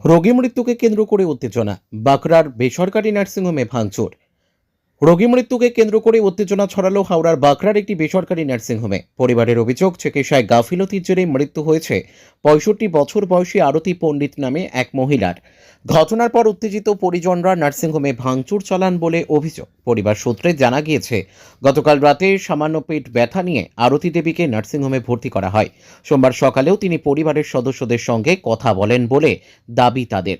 রোগী মৃত্যুকে কেন্দ্র করে উত্তেজনা, বাঁকড়ার বেসরকারি নার্সিংহোমে ভাঙচুর। রোগী মৃত্যুকে কেন্দ্র করে উত্তেজনা ছড়ালো হাওড়ার বাঁকড়ার একটি বেসরকারি নার্সিংহোমে। পরিবারের অভিযোগ, চিকিৎসায় গাফিলতির জেরে মৃত্যু হয়েছে ৬৫ বছর বয়সী আরতি পণ্ডিত নামে এক মহিলার। ঘটনার পর উত্তেজিত পরিজনরা নার্সিংহোমে ভাঙচুর চালান বলে অভিযোগ। পরিবার সূত্রে জানা গিয়েছে, গতকাল রাতে সামান্য পেট ব্যথা নিয়ে আরতি দেবীকে নার্সিংহোমে ভর্তি করা হয়। সোমবার সকালেও তিনি পরিবারের সদস্যদের সঙ্গে কথা বলেন বলে দাবি তাদের,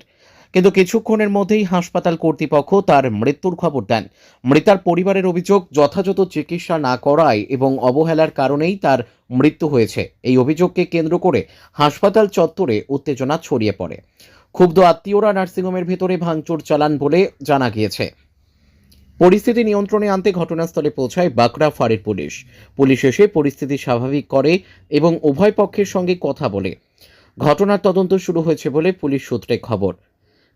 কিন্তু কিছুক্ষণের মধ্যেই হাসপাতাল কর্তৃপক্ষ তার মৃত্যুর খবর দেন। মৃতার পরিবারের অভিযোগ, যথাযথ চিকিৎসা না করায় এবং অবহেলার কারণেই তার মৃত্যু হয়েছে। এই অভিযোগকে কেন্দ্র করে হাসপাতাল চত্বরে উত্তেজনা ছড়িয়ে পড়ে। ক্ষুব্ধ আত্মীয়রা নার্সিংহোমের ভেতরে ভাঙচুর চালান বলে জানা গিয়েছে। পরিস্থিতি নিয়ন্ত্রণে আনতে ঘটনাস্থলে পৌঁছায় বাঁকড়া ফাঁড়ির পুলিশ। পুলিশ এসে পরিস্থিতি স্বাভাবিক করে এবং উভয় পক্ষের সঙ্গে কথা বলে ঘটনার তদন্ত শুরু হয়েছে বলে পুলিশ সূত্রে খবর।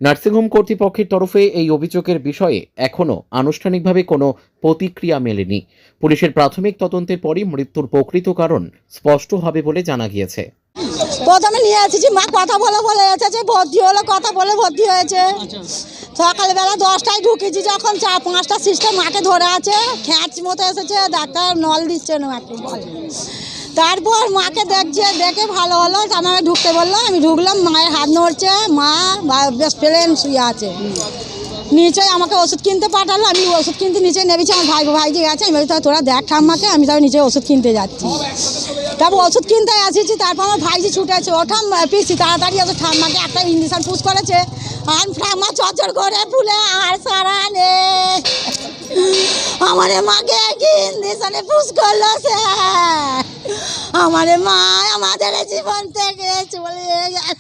নার্সিংহোম কর্তৃপক্ষের তরফে এই অভিযোগের বিষয়ে এখনও আনুষ্ঠানিকভাবে কোনো প্রতিক্রিয়া মেলেনি। পুলিশের প্রাথমিক তদন্তের পরই মৃত্যুর প্রকৃত কারণ স্পষ্ট হবে বলে জানা গিয়েছে। প্রথমে নিয়ে এসেছি, মা কথা বলে এসেছে, ভর্তি হলো, কথা বলে ভর্তি হয়েছে। সকালবেলা 10টায় ঢুকেছি, যখন 4-5টা সিস্টার মাকে ধরে আছে, খ্যাঁচ মতো এসেছে, ডাক্তার নল দিচ্ছে না মাকে। তারপর মাকে দেখে ভালো হলো, আমাকে ঢুকতে বললো, আমি ঢুকলাম, মায়ের হাত নড়ছে, মা বেশ প্লেন শুয়ে আছে। নিচে আমাকে ওষুধ কিনতে পাঠালো, আমি ওষুধ কিনতে নিচে নেমেছি, আমার ভাইজি গেছে, আমি বলছি তোরা দেখ ঠাম্মাকে, আমি তাও নিচে ওষুধ কিনতে যাচ্ছি। তারপর ওষুধ কিনতে আসিছি, তারপর আমার ভাইজি ছুটেছে, ও ঠাম্মা পিসি তাড়াতাড়ি ওষুধ, ঠাম্মাকে একটা ইঞ্জেকশন পুশ করেছে, আর ঠাম্মা চরচর করে ফুলে আর সারা নে আমার মাকে কি ইঞ্জেকশনে পুশ করলো সে। আমার মা আমাদের জীবন থেকে চলে গেল,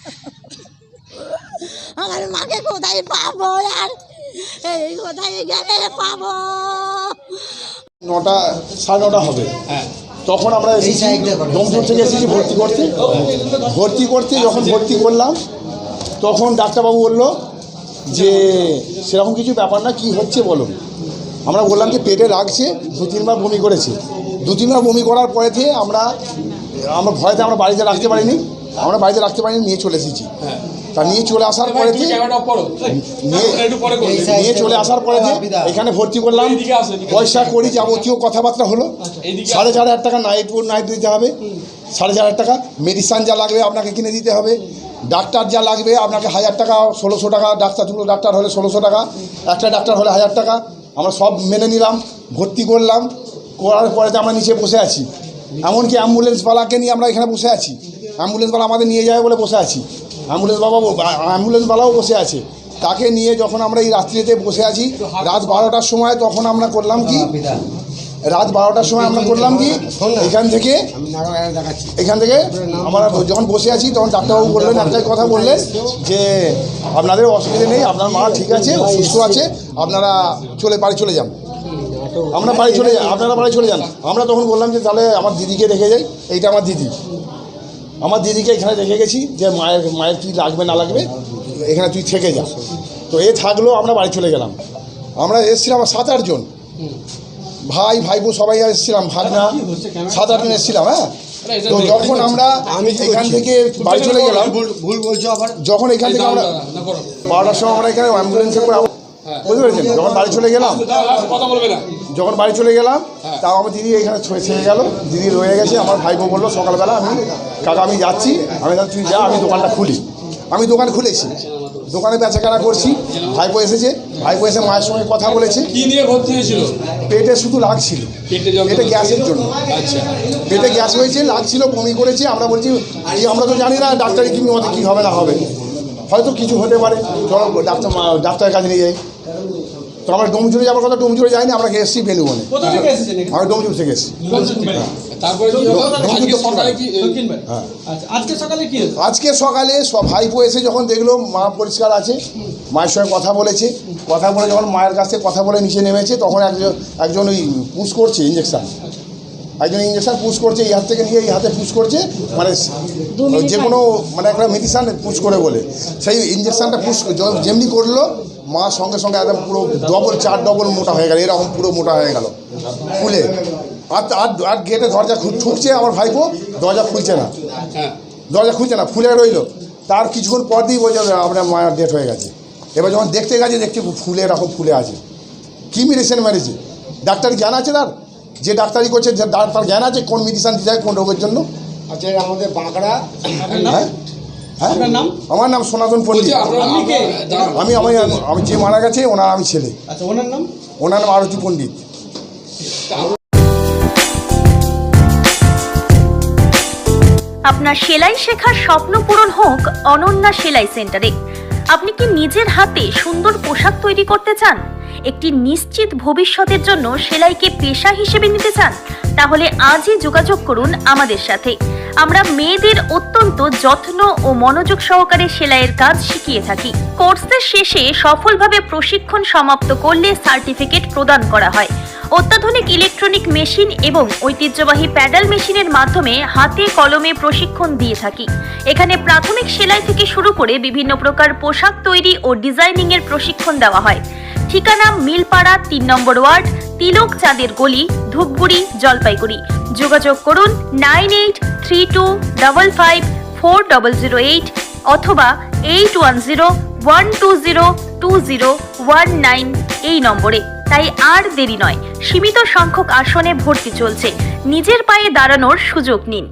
আমার মাকে কোথায় পাবো আর এই কোথায় গেলে পাবো। 9টা 9:30 হবে। তখন আমরা এসেছি দমদম থেকে এসেছি ভর্তি করতে যখন ভর্তি করলাম, তখন ডাক্তারবাবু বললো যে সেরকম কিছু ব্যাপার না, কি হচ্ছে বলো। আমরা বললাম যে পেটে লাগছে, 2-3বার বমি করেছে। 2-3বার বমি করার পরে থেকে আমরা ভয়তে আমরা বাড়িতে রাখতে পারিনি, নিয়ে চলে এসেছি। তা নিয়ে চলে আসার পরে এখানে ভর্তি করলাম, পয়সা করি যাবতীয় কথাবার্তা হলো। 4,500 টাকা নাইট দিতে হবে, 4,500 টাকা। মেডিসিন যা লাগবে আপনাকে কিনে দিতে হবে, ডাক্তার যা লাগবে আপনাকে 1,000 টাকা, 1,600 টাকা। দুটো ডাক্তার হলে 1,600 টাকা, একটা ডাক্তার হলে 1,000 টাকা। আমরা সব মেনে নিলাম, ভর্তি করার পরে আমরা নিচে বসে আছি। এমনকি অ্যাম্বুলেন্সওয়ালাকে নিয়ে আমরা এখানে বসে আছি, অ্যাম্বুলেন্সওয়ালা আমাদের নিয়ে যাবে বলে বসে আছি, অ্যাম্বুলেন্সওয়ালাও বসে আছে। তাকে নিয়ে যখন আমরা এই রাত্রিতে বসে আছি, রাত 12টার সময় তখন আমরা করলাম কি, এখান থেকে আমরা যখন বসে আছি, তখন ডাক্তারবাবু বললেন, একটাই কথা বললেন যে আপনাদের অসুবিধা নেই, আপনার মা ঠিক আছে, সুস্থ আছে, আপনারা বাড়ি চলে যান, আপনারা বাড়ি চলে যান। আমরা তখন বললাম যে তাহলে আমার দিদিকে রেখে যাই, এইটা আমার দিদিকে এখানে রেখে গেছি, যে মায়ের কী লাগবে না লাগবে এখানে তুই থেকে যা। তো থাকলো, আমরা বাড়ি চলে গেলাম। আমরা এসেছিলাম 7-8 জন, ভাইবো সবাই এসেছিলাম, ভাগনা 7-8 জন এসেছিলাম। তো যখন আমরা এখান থেকে বাড়ি চলে গেলাম, যখন এখান থেকে আমরা 12টার সময় আমরা এখানে অ্যাম্বুলেন্সে করে, বুঝতে পেরেছেন, যখন বাড়ি চলে গেলাম তাও আমার দিদি এখানে ছেড়ে গেল, দিদি রয়ে গেছে। আমার ভাইবো বললো সকালবেলা, কাকা আমি যাচ্ছি, তুই যা, আমি দোকানটা খুলি। আমি দোকান খুলেছি, দোকানে বেচাকেনা করছি। ভাইপো এসে মায়ের সঙ্গে কথা বলেছে। কি নিয়ে ভর্তি হয়েছিল? পেটে শুধু লাগছিল, পেটে গ্যাসের জন্য। পেটে গ্যাস হয়েছে, লাগছিল, বমি করেছে। আমরা বলছি আমরা তো জানি না ডাক্তারি কী হবে না হবে, হয়তো কিছু হতে পারে, চলো ডাক্তারের কাছে নিয়ে যাই। তো আমরা ডোমজুড়ে যাওয়ার কথা, ডোমজুড়ে যাইনি, আমরা এসেছি বেলুবনে। আমি ডোমজুড় থেকে এসেছি। আজকে সকালে ভাইপো এসে যখন দেখলো মা পরিষ্কার আছে, মায়ের সঙ্গে কথা বলে যখন মায়ের কাছ থেকে কথা বলে নিচে নেমেছে, তখন একজন ওই পুশ করছে ইঞ্জেকশান, পুশ করছে, এই হাত থেকে নিয়ে এই হাতে পুশ করছে, মানে যে কোনো একটা মেডিসিন পুশ করে বলে, সেই ইঞ্জেকশানটা পুশ যেমনি করলো, মা সঙ্গে সঙ্গে একদম পুরো 4 ডবল মোটা হয়ে গেল, এরকম পুরো মোটা হয়ে গেল ফুলে। আর গেটে দরজা ঠুকছে, আমার ভাইপো দরজা খুলছে না, ফুলে রইলো। তার কিছুক্ষণ পর দিয়ে বলছে আপনার মায়ের ডেট হয়ে গেছে। এবার যখন দেখতে গেছে দেখছি ফুলে এরকম ফুলে আছে। কী মেডিসিন মেরেছে? ডাক্তার জ্ঞান আছে তার? যে ডাক্তারি করছে তার জ্ঞান আছে কোন মেডিসিন দিতে হয় কোন রোগের জন্য? আচ্ছা আমাদের বাঁকড়া হ্যাঁ হ্যাঁ আমার নাম সনাতন পণ্ডিত। আমি যে মারা গেছে ওনার আমি ছেলে। আচ্ছা ওনার নাম আরতি পণ্ডিত। আপনার সেলাই শেখার স্বপ্ন পূরণ হোক অনন্যা সেলাই সেন্টারে। আপনি কি নিজের হাতে সুন্দর পোশাক তৈরি করতে চান? একটি নিশ্চিত ভবিষ্যতের জন্য সেলাইকে পেশা হিসেবে নিতে চান? তাহলে আজই যোগাযোগ করুন আমাদের সাথে। আমরা মেয়েদের অত্যন্ত যত্ন ও মনোযোগ সহকারে সেলাইয়ের কাজ শিখিয়ে থাকি। কোর্সের শেষে সফলভাবে প্রশিক্ষণ সমাপ্ত করলে সার্টিফিকেট প্রদান করা হয়। অত্যাধুনিক ইলেকট্রনিক মেশিন এবং ঐতিহ্যবাহী প্যাডাল মেশিনের মাধ্যমে হাতে কলমে প্রশিক্ষণ দিয়ে থাকি। এখানে প্রাথমিক সেলাই থেকে শুরু করে বিভিন্ন প্রকার পোশাক তৈরি ও ডিজাইনিং এর প্রশিক্ষণ দেওয়া হয়। ঠিকানা মিলপাড়া ৩ নম্বর ওয়ার্ড, তিলক চাঁদের গলি, ধূপগুড়ি, জলপাইগুড়ি। যোগাযোগ করুন 9832554008 অথবা 8101202019 এই নম্বরে। তাই আর দেরি নয়, সীমিত সংখ্যক আসনে ভর্তি চলছে। নিজের পায়ে দাঁড়ানোর সুযোগ নিন।